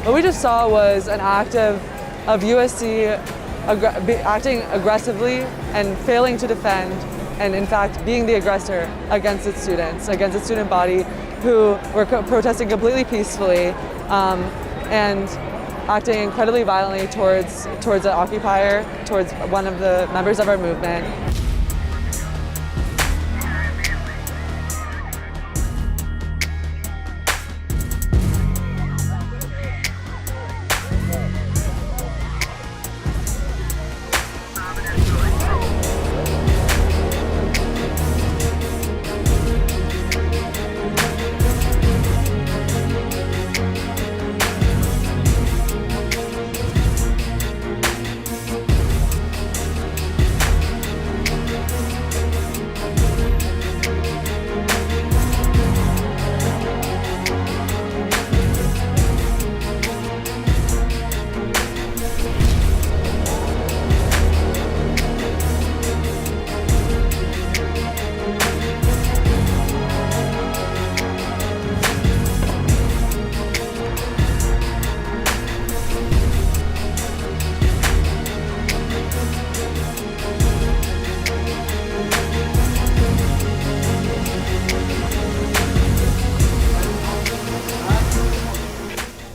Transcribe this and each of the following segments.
What we just saw was an act of USC acting aggressively and failing to defend, and in fact being the aggressor against its students, against its student body who were protesting completely peacefully and acting incredibly violently towards an occupier, towards one of the members of our movement.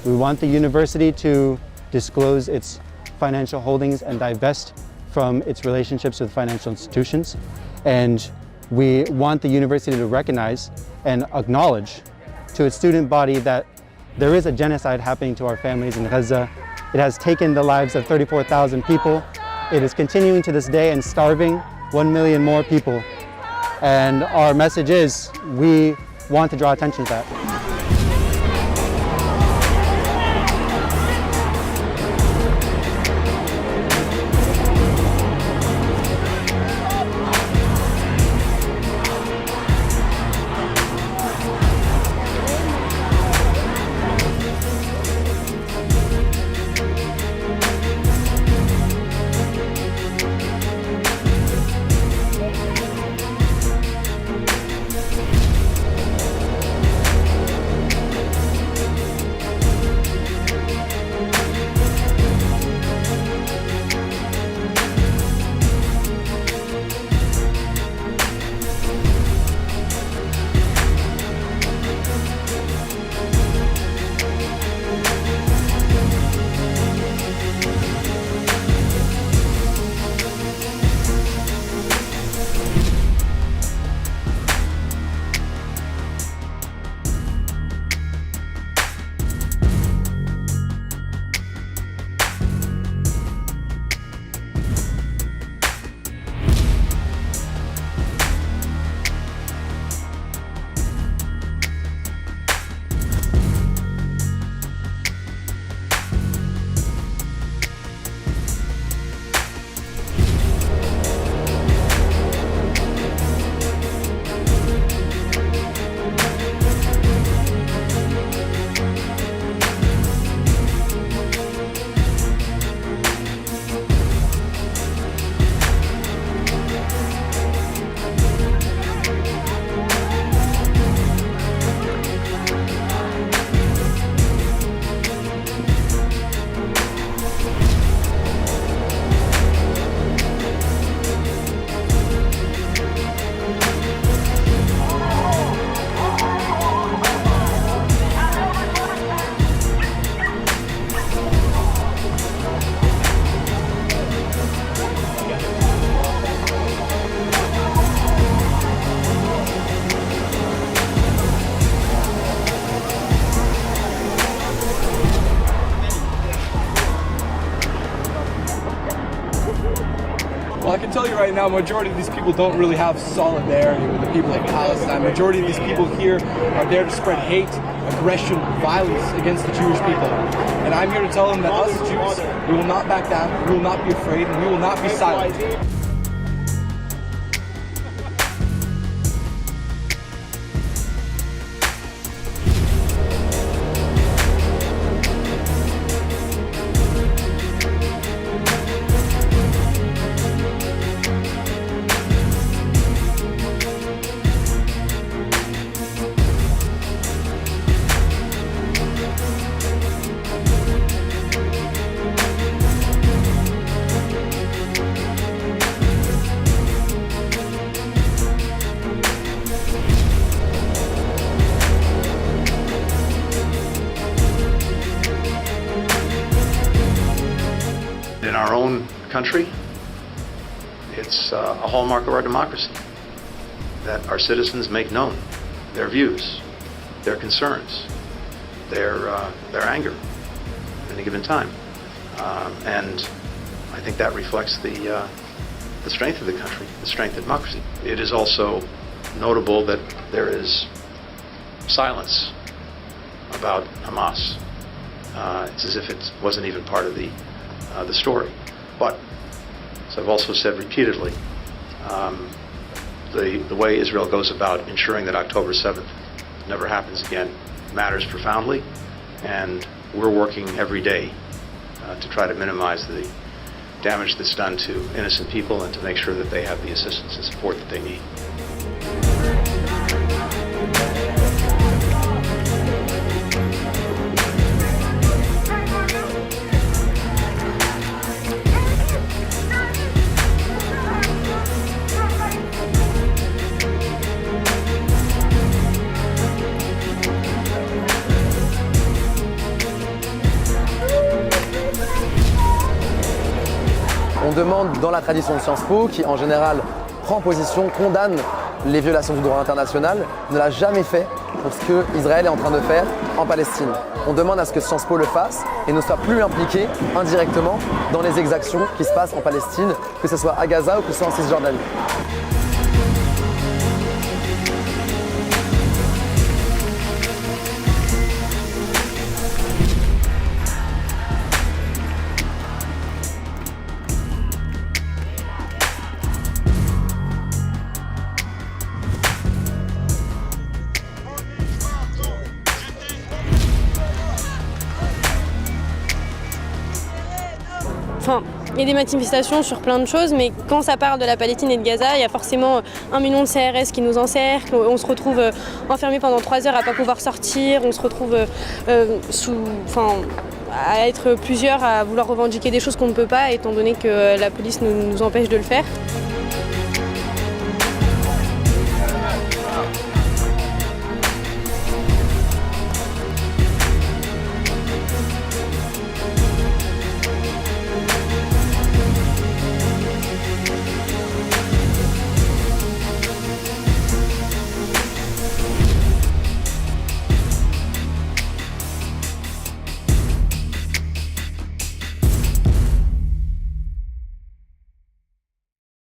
We want the university to disclose its financial holdings and divest from its relationships with financial institutions. And we want the university to recognize and acknowledge to its student body that there is a genocide happening to our families in Gaza. It has taken the lives of 34,000 people. It is continuing to this day and starving 1 million more people. And our message is, we want to draw attention to that. Well, I can tell you right now, majority of these people don't really have solidarity with the people of Palestine. Majority of these people here are there to spread hate, aggression, violence against the Jewish people. And I'm here to tell them that us Jews, we will not back down, we will not be afraid, and we will not be silent. our own country, it's a hallmark of our democracy that our citizens make known their views, their concerns, their anger at any given time. And I think that reflects the strength of the country, the strength of democracy. It is also notable that there is silence about Hamas. It's as if it wasn't even part of the story. But, as I've also said repeatedly, the way Israel goes about ensuring that October 7th never happens again matters profoundly, and we're working every day to try to minimize the damage that's done to innocent people and to make sure that they have the assistance and support that they need. On demande dans la tradition de Sciences Po, qui en général prend position, condamne les violations du droit international, ne l'a jamais fait pour ce que Israël est en train de faire en Palestine. On demande à ce que Sciences Po le fasse et ne soit plus impliqué indirectement dans les exactions qui se passent en Palestine, que ce soit à Gaza ou que ce soit en Cisjordanie. Enfin, il y a des manifestations sur plein de choses, mais quand ça parle de la Palestine et de Gaza, il y a forcément 1 million de CRS qui nous encerclent, on se retrouve enfermés pendant 3 heures à ne pas pouvoir sortir, on se retrouve à être plusieurs à vouloir revendiquer des choses qu'on ne peut pas, étant donné que la police nous empêche de le faire.